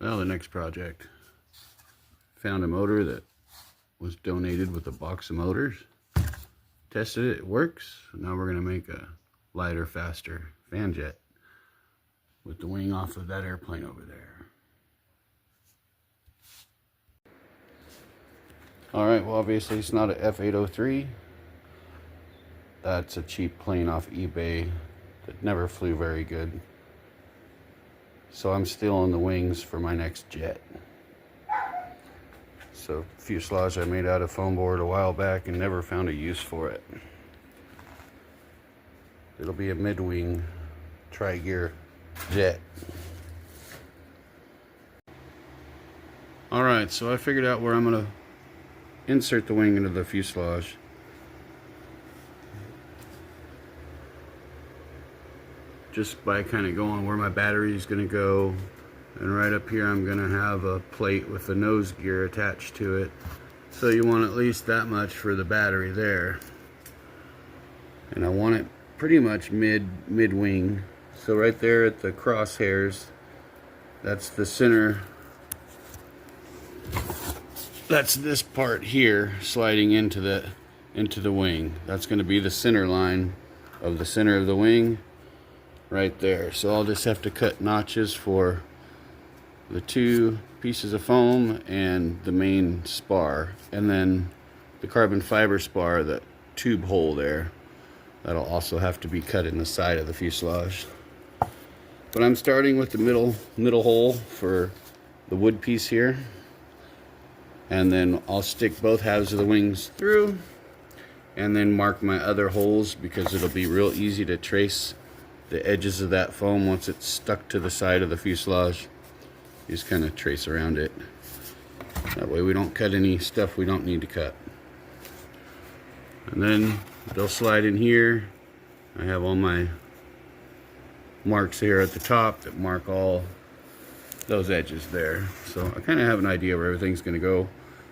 Well, the next project. Found a motor that was donated with a box of motors. Tested it, it works. Now we're going to make a lighter, faster fan jet with the wing off of that airplane over there. Alright, well obviously it's not an F803. That's a cheap plane off eBay that never flew very good. So I'm stealing the wings for my next jet. So fuselage I made out of foam board a while back and never found a use for it. It'll be a mid-wing tri-gear jet. Alright, so I figured out where I'm going to insert the wing into the fuselage. Just by kind of going where my battery is going to go. And right up here I'm going to have a plate with the nose gear attached to it. So you want at least that much for the battery there. And I want it pretty much mid-wing. So right there at the crosshairs, that's the center. That's this part here sliding into the wing. That's going to be the center line of the center of the wing right there. So I'll just have to cut notches for the two pieces of foam and the main spar, and then the carbon fiber spar, the tube hole there, that'll also have to be cut in the side of the fuselage. But I'm starting with the middle hole for the wood piece here, and then I'll stick both halves of the wings through and then mark my other holes, because it'll be real easy to trace the edges of that foam once it's stuck to the side of the fuselage. You just kind of trace around it. That way we don't cut any stuff we don't need to cut. And then they'll slide in here. I have all my marks here at the top that mark all those edges there. So I kind of have an idea where everything's going to go.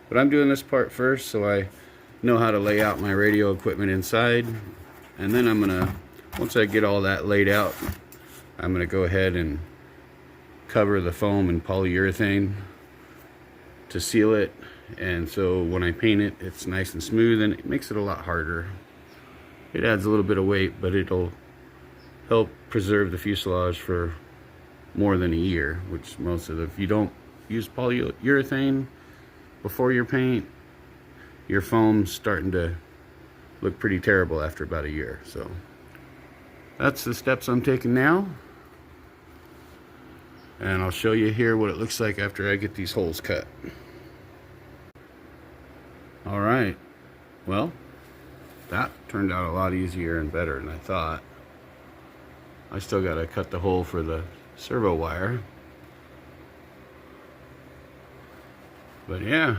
But I'm doing this part first so I know how to lay out my radio equipment inside. And then I'm going to, once I get all that laid out, I'm going to go ahead and cover the foam in polyurethane to seal it, and so when I paint it, it's nice and smooth, and it makes it a lot harder. It adds a little bit of weight, but it'll help preserve the fuselage for more than a year, which most of the, if you don't use polyurethane before your paint, your foam's starting to look pretty terrible after about a year. So that's the steps I'm taking now. And I'll show you here what it looks like after I get these holes cut. Alright, well, that turned out a lot easier and better than I thought. I still got to cut the hole for the servo wire. But yeah,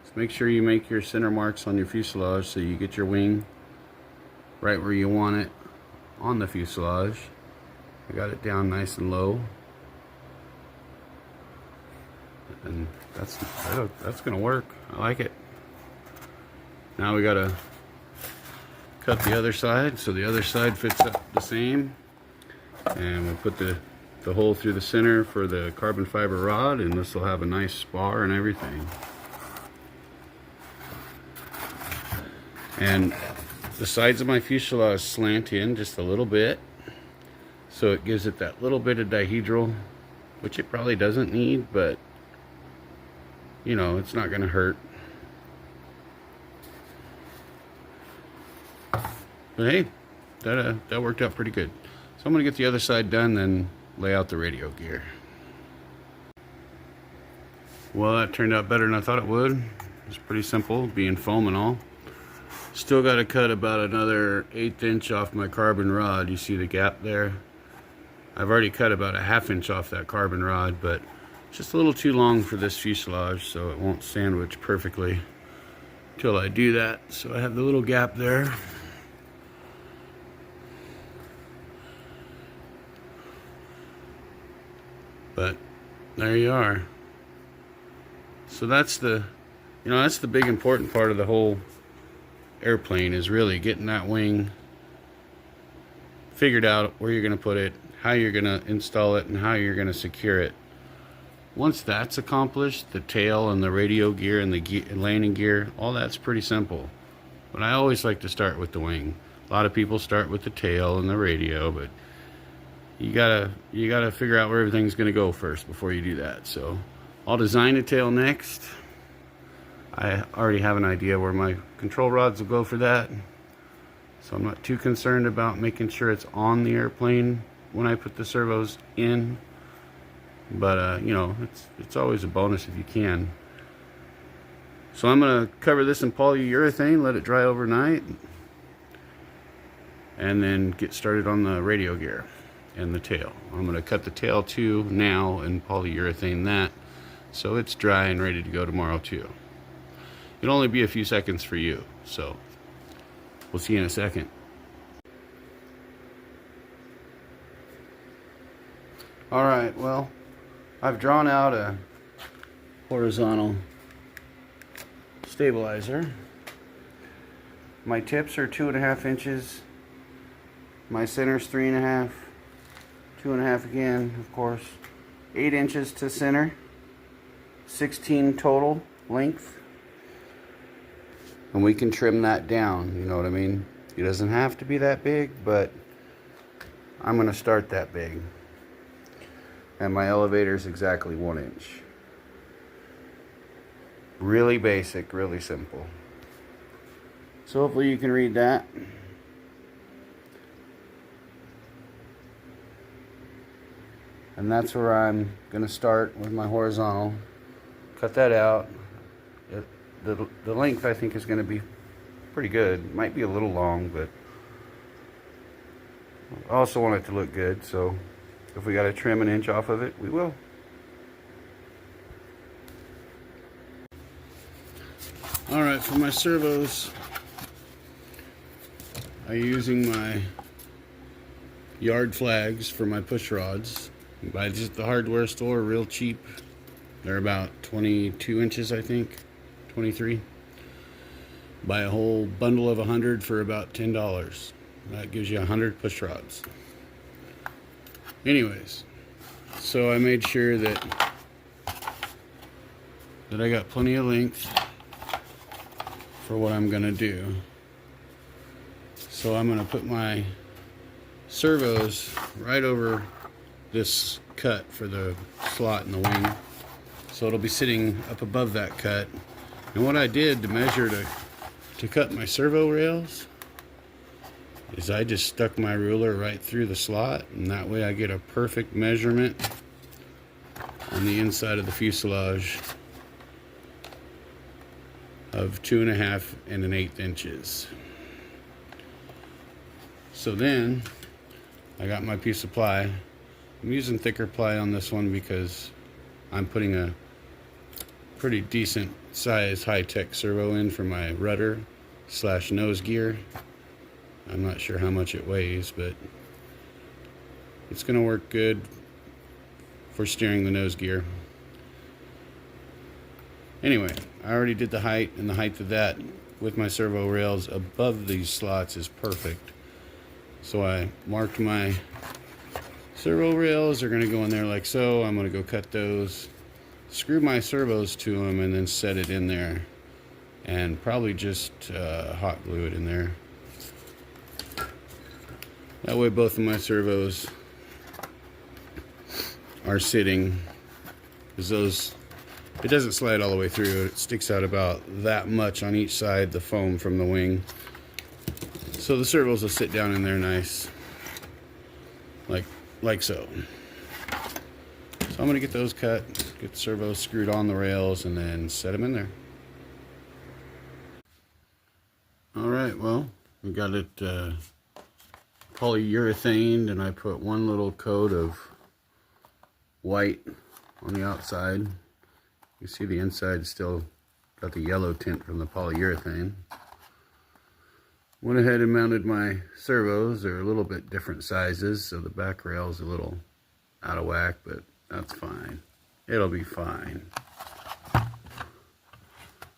just make sure you make your center marks on your fuselage so you get your wing right where you want it on the fuselage. I got it down nice and low. And that's gonna work. I like it. Now we gotta cut the other side so the other side fits up the same, and we'll put the hole through the center for the carbon fiber rod, and this will have a nice spar and everything. And the sides of my fuselage slant in just a little bit, so it gives it that little bit of dihedral, which it probably doesn't need, but you know, it's not gonna hurt. But hey, that worked out pretty good. So I'm gonna get the other side done, then lay out the radio gear. Well, that turned out better than I thought it would. It's pretty simple, being foam and all. Still got to cut about another 1/8 inch off my carbon rod. You see the gap there? I've already cut about a 1/2 inch off that carbon rod, but it's just a little too long for this fuselage, so it won't sandwich perfectly till I do that. So I have the little gap there. But there you are. So that's the, you know, that's the big important part of the whole airplane, is really getting that wing figured out, where you're going to put it, how you're going to install it, and how you're going to secure it. once that's accomplished, the tail and the radio gear and the landing gear, all that's pretty simple. But I always like to start with the wing. A lot of people start with the tail and the radio, but you gotta figure out where everything's gonna go first before you do that. So I'll design the tail next. I already have an idea where my control rods will go for that, so I'm not too concerned about making sure it's on the airplane when I put the servos in. But you know, it's always a bonus if you can. So I'm gonna cover this in polyurethane, let it dry overnight, and then get started on the radio gear and the tail. I'm gonna cut the tail too now and polyurethane that, so it's dry and ready to go tomorrow too. It'll only be a few seconds for you, so we'll see you in a second. Alright, well, I've drawn out a horizontal stabilizer. My tips are 2.5 inches. My center's 3.5. 2.5 again, of course. 8 inches to center. 16 total length. And we can trim that down, you know what I mean? It doesn't have to be that big, but I'm going to start that big. And my elevator is exactly 1 inch. Really basic, really simple. So hopefully you can read that. And that's where I'm going to start with my horizontal. Cut that out. The length I think is going to be pretty good. Might be a little long, but I also want it to look good, so if we got to trim an inch off of it, we will. Alright, for my servos, I'm using my yard flags for my push rods. You buy these at the hardware store, real cheap. They're about 22 inches, I think. 23. Buy a whole bundle of 100 for about $10. That gives you 100 push rods. Anyways, so I made sure that I got plenty of length for what I'm gonna do. So I'm gonna put my servos right over this cut for the slot in the wing. So it'll be sitting up above that cut. And what I did to measure to cut my servo rails is I just stuck my ruler right through the slot, and that way I get a perfect measurement on the inside of the fuselage of 2.5 and 1/8 inches. So then I got my piece of ply. I'm using thicker ply on this one because I'm putting a pretty decent size high-tech servo in for my rudder / nose gear. I'm not sure how much it weighs, but it's gonna work good for steering the nose gear. Anyway, I already did the height, and the height of that with my servo rails above these slots is perfect. So I marked my servo rails. They're gonna go in there like so. I'm gonna go cut those, screw my servos to them, and then set it in there, and probably just hot glue it in there. That way both of my servos are sitting, because those, it doesn't slide all the way through. It sticks out about that much on each side, the foam from the wing. So the servos will sit down in there nice, like so. So I'm gonna get those cut, get the servos screwed on the rails, and then set them in there. Alright, well, we got it polyurethaned, and I put one little coat of white on the outside. You see the inside still got the yellow tint from the polyurethane. Went ahead and mounted my servos. They're a little bit different sizes, so the back rail's a little out of whack, but that's fine. It'll be fine.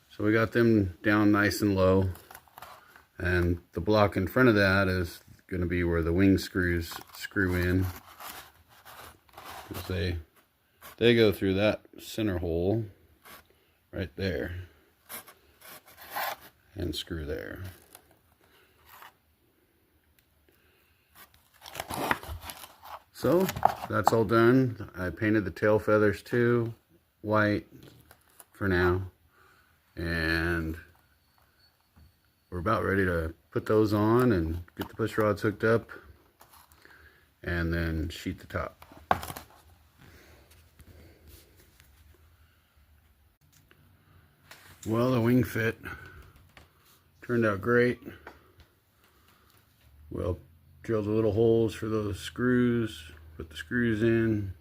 So we got them down nice and low, and the block in front of that is going to be where the wing screws screw in. They go through that center hole right there and screw there. So that's all done. I painted the tail feathers too, white for now, and we're about ready to put those on and get the push rods hooked up and then sheet the top. Well, the wing fit turned out great. We'll drill the little holes for those screws, put the screws in.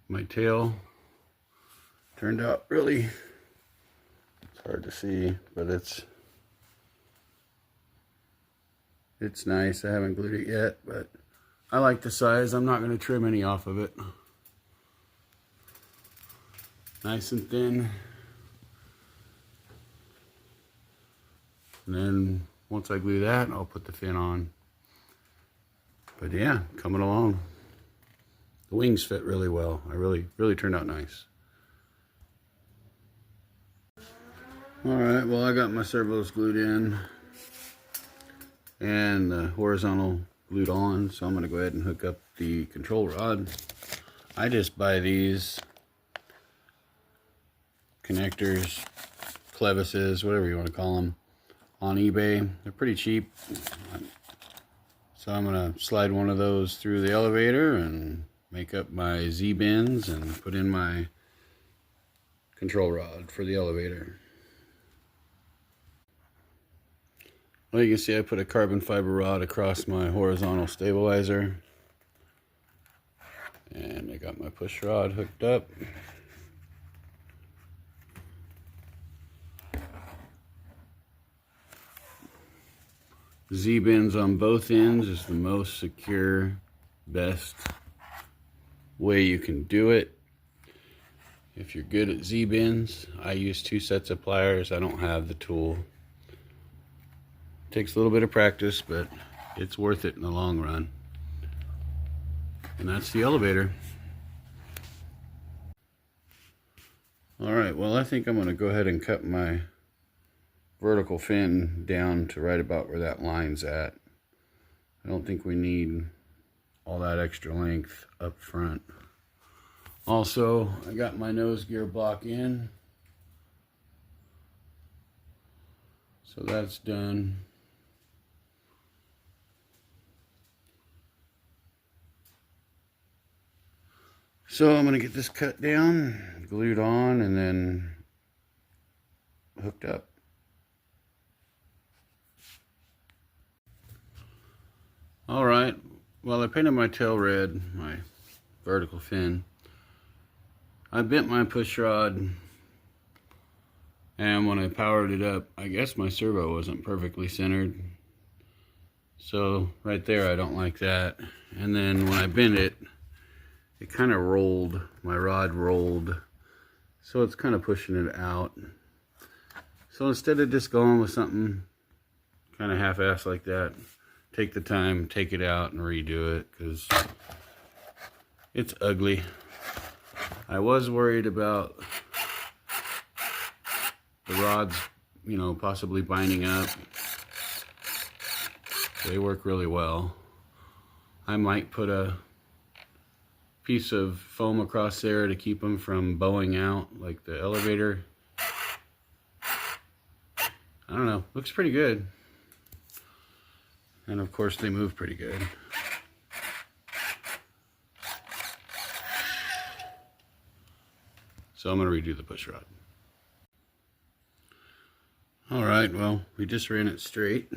My tail turned out really, it's hard to see, but it's nice. I haven't glued it yet, but I like the size. I'm not going to trim any off of it. Nice and thin. And then once I glue that, I'll put the fin on. But yeah, coming along. The wings fit really well. I really turned out nice. Alright, well, I got my servos glued in and the horizontal glued on, so I'm going to go ahead and hook up the control rod. I just buy these connectors, clevises, whatever you want to call them, on eBay. They're pretty cheap. So I'm going to slide one of those through the elevator and make up my Z-bends and put in my control rod for the elevator. Well, you can see I put a carbon fiber rod across my horizontal stabilizer. And I got my push rod hooked up. Z-bends on both ends is the most secure, best way you can do it. If you're good at Z-bends, I use 2 sets of pliers. I don't have the tool. Takes a little bit of practice, but it's worth it in the long run. And that's the elevator. Alright, well, I think I'm going to go ahead and cut my vertical fin down to right about where that line's at. I don't think we need all that extra length up front. Also, I got my nose gear block in, so that's done. So I'm going to get this cut down, glued on, and then hooked up. Alright, well, I painted my tail red, my vertical fin. I bent my push rod, and when I powered it up, I guess my servo wasn't perfectly centered. So right there, I don't like that. And then when I bent it, it kind of rolled, my rod rolled. So it's kind of pushing it out. So instead of just going with something kind of half-assed like that, take the time, take it out and redo it, because it's ugly. I was worried about the rods, you know, possibly binding up. They work really well. I might put a piece of foam across there to keep them from bowing out like the elevator. I don't know, looks pretty good. And of course they move pretty good. So I'm going to redo the push rod. Alright, well, we just ran it straight.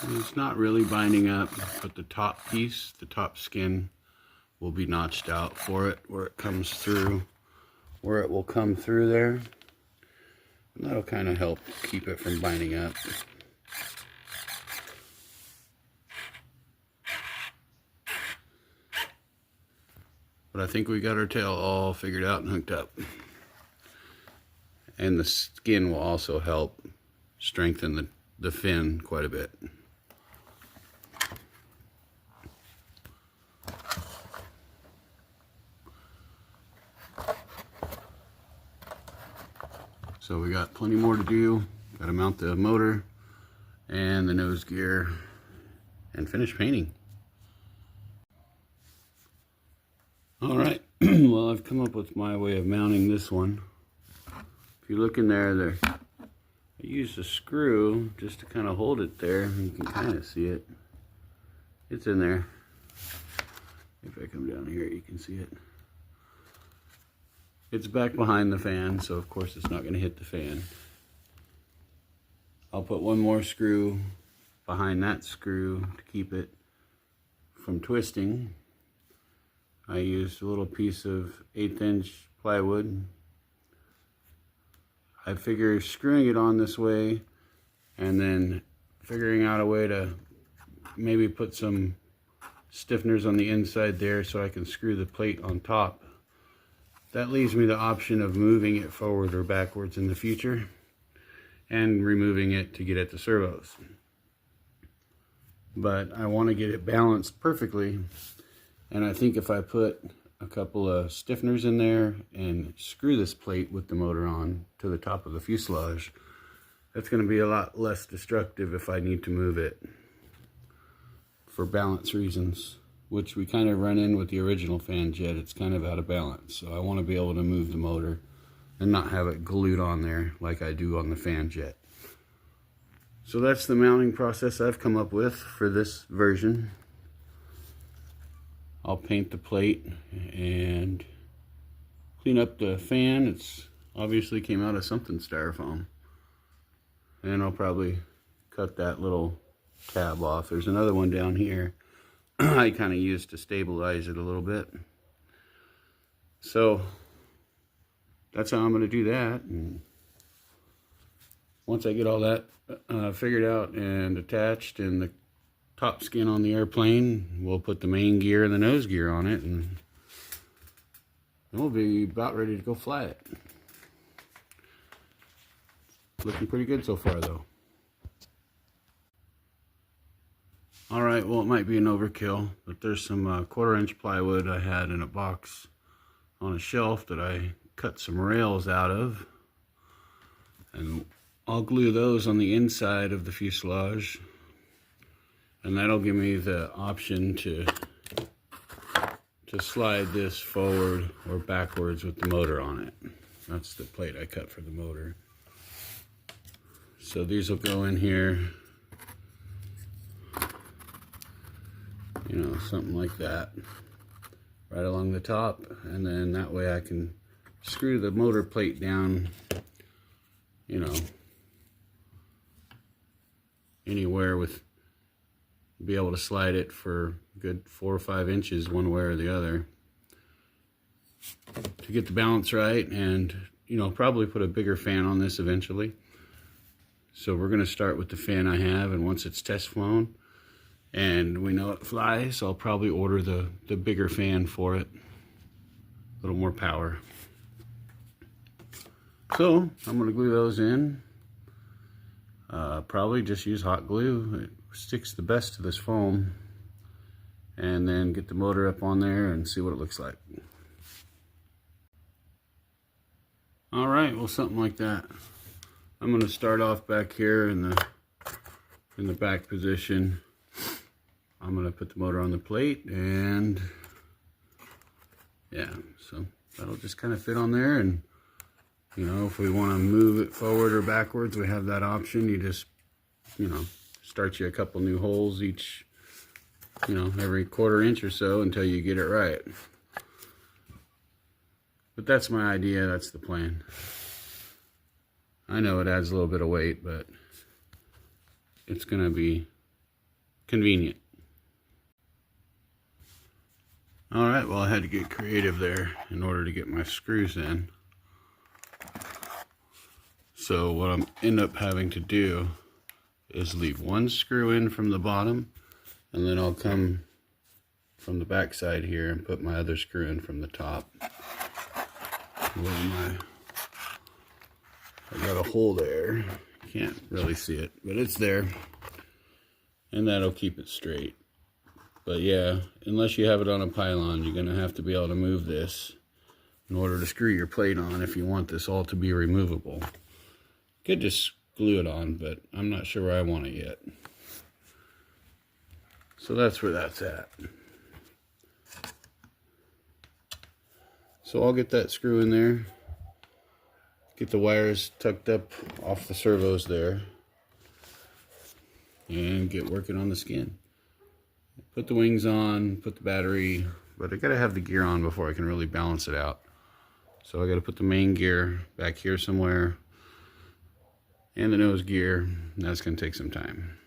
And it's not really binding up, but the top piece, the top skin, will be notched out for it where it comes through, where it will come through there. And that'll kind of help keep it from binding up. But I think we got our tail all figured out and hooked up. And the skin will also help strengthen the fin quite a bit. So we got plenty more to do. Got to mount the motor and the nose gear and finish painting. All right, well, I've come up with my way of mounting this one. If you look in there, I used a screw just to kind of hold it there. You can kind of see it. It's in there. If I come down here, you can see it. It's back behind the fan, so of course it's not going to hit the fan. I'll put one more screw behind that screw to keep it from twisting. I used a little piece of 1/8 inch plywood. I figure screwing it on this way and then figuring out a way to maybe put some stiffeners on the inside there so I can screw the plate on top. That leaves me the option of moving it forward or backwards in the future and removing it to get at the servos. But I want to get it balanced perfectly, and I think if I put a couple of stiffeners in there and screw this plate with the motor on to the top of the fuselage, that's going to be a lot less destructive if I need to move it for balance reasons, which we kind of run in with the original fan jet. It's kind of out of balance, so I want to be able to move the motor and not have it glued on there like I do on the fan jet. So that's the mounting process I've come up with for this version. I'll paint the plate and clean up the fan. It's obviously came out of something styrofoam. And I'll probably cut that little tab off. There's another one down here I kind of used to stabilize it a little bit. So that's how I'm going to do that. And once I get all that figured out and attached and the top skin on the airplane, we'll put the main gear and the nose gear on it, and we'll be about ready to go fly it. Looking pretty good so far though. Alright, well, it might be an overkill, but there's some 1/4 inch plywood I had in a box on a shelf that I cut some rails out of, and I'll glue those on the inside of the fuselage, and that'll give me the option to slide this forward or backwards with the motor on it. That's the plate I cut for the motor. So these will go in here, you know, something like that, right along the top, and then that way I can screw the motor plate down, you know, anywhere with, be able to slide it for a good 4 or 5 inches one way or the other to get the balance right. And, you know, probably put a bigger fan on this eventually. So we're going to start with the fan I have, and once it's test flown and we know it flies, I'll probably order the bigger fan for it, a little more power. So I'm going to glue those in. Probably just use hot glue. It sticks the best to this foam. And then get the motor up on there and see what it looks like. Alright, well, something like that. I'm going to start off back here in the back position. I'm going to put the motor on the plate, and yeah, so that'll just kind of fit on there. And you know, if we want to move it forward or backwards, we have that option. You just, you know, start you a couple new holes each, you know, every 1/4 inch or so until you get it right. But that's my idea, that's the plan. I know it adds a little bit of weight, but it's going to be convenient. Alright, well, I had to get creative there in order to get my screws in. So what I'm end up having to do is leave one screw in from the bottom, and then I'll come from the back side here and put my other screw in from the top, where my I got a hole there. Can't really see it, but it's there. And that'll keep it straight. But yeah, unless you have it on a pylon, you're gonna have to be able to move this in order to screw your plate on if you want this all to be removable. You could just glue it on, but I'm not sure where I want it yet. So that's where that's at. So I'll get that screw in there, get the wires tucked up off the servos there, and get working on the skin. Put the wings on, put the battery, but I gotta have the gear on before I can really balance it out. So I gotta put the main gear back here somewhere, and the nose gear, and that's gonna take some time.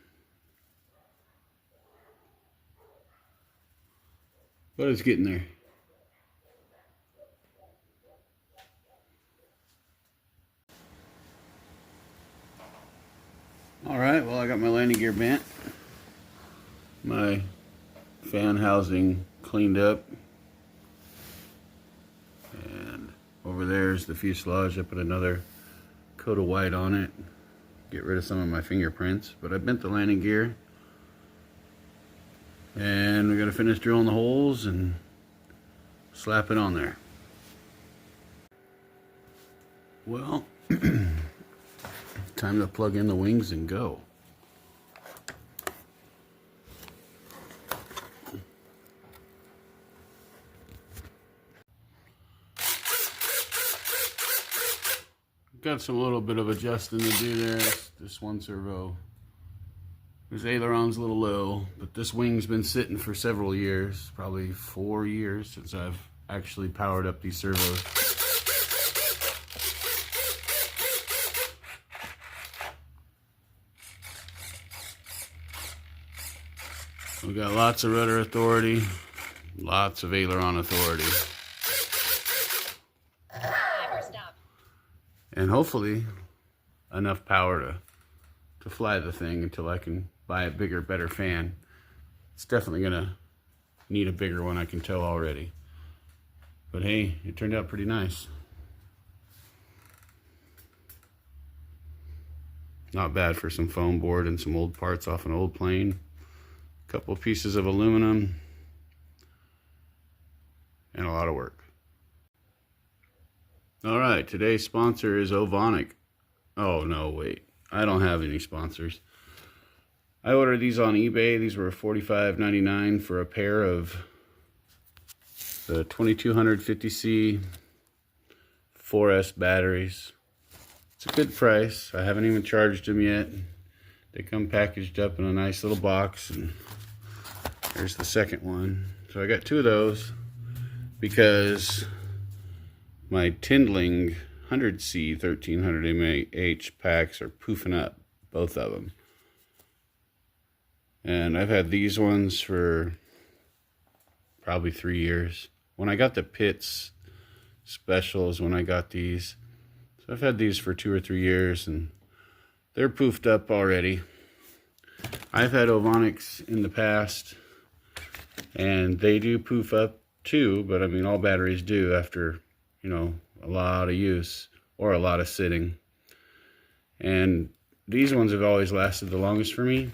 But it's getting there. Alright, well I got my landing gear bent. My fan housing cleaned up. And over there's the fuselage. I put another coat of white on it. Get rid of some of my fingerprints. But I bent the landing gear. And we gotta finish drilling the holes and slap it on there. Well, time to plug in the wings and go. Got some little bit of adjusting to do there. This one servo, his aileron's a little low, but this wing's been sitting for several years, probably 4 years since I've actually powered up these servos. We got lots of rudder authority, lots of aileron authority. And hopefully enough power to fly the thing until I can buy a bigger, better fan. It's definitely gonna need a bigger one, I can tell already. But hey, it turned out pretty nice. Not bad for some foam board and some old parts off an old plane. A couple of pieces of aluminum and a lot of work. All right, today's sponsor is Ovonic. Oh no, wait, I don't have any sponsors. I ordered these on eBay. These were $45.99 for a pair of the 2250C 4S batteries. It's a good price. I haven't even charged them yet. They come packaged up in a nice little box, and there's the second one. So I got 2 of those because my Tindling 100C 1300 mAh packs are poofing up, both of them. And I've had these ones for probably 3 years. When I got the Pitts specials, when I got these. So I've had these for 2 or 3 years, and they're poofed up already. I've had Ovonics in the past, and they do poof up too, but I mean all batteries do after, you know, a lot of use or a lot of sitting. And these ones have always lasted the longest for me.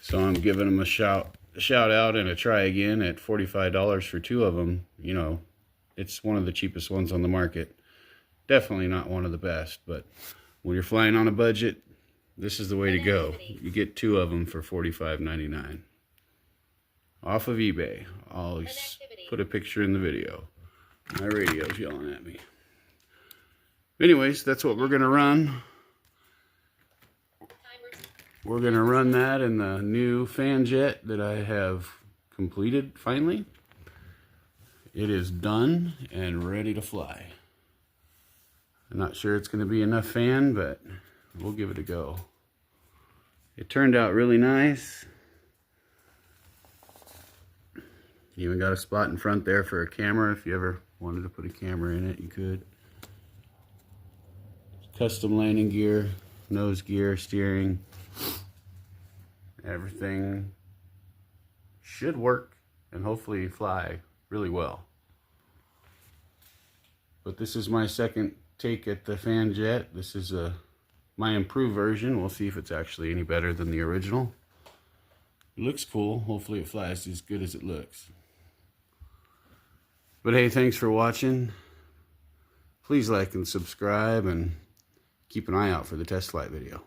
So I'm giving them a shout out and a try again at $45 for 2 of them. You know, it's one of the cheapest ones on the market. Definitely not one of the best, but when you're flying on a budget, this is the way to go. You get 2 of them for $45.99 off of eBay. I'll put a picture in the video. My radio's yelling at me. Anyways, that's what we're gonna run. We're gonna run that in the new fan jet that I have completed finally. It is done and ready to fly. I'm not sure it's gonna be enough fan, but we'll give it a go. It turned out really nice. Even got a spot in front there for a camera. If you ever wanted to put a camera in it, you could. Custom landing gear, nose gear, steering. Everything should work and hopefully fly really well. But this is my second take at the fan jet. This is my improved version. We'll see if it's actually any better than the original. It looks cool. Hopefully it flies as good as it looks. But hey, thanks for watching. Please like and subscribe, and keep an eye out for the test flight video.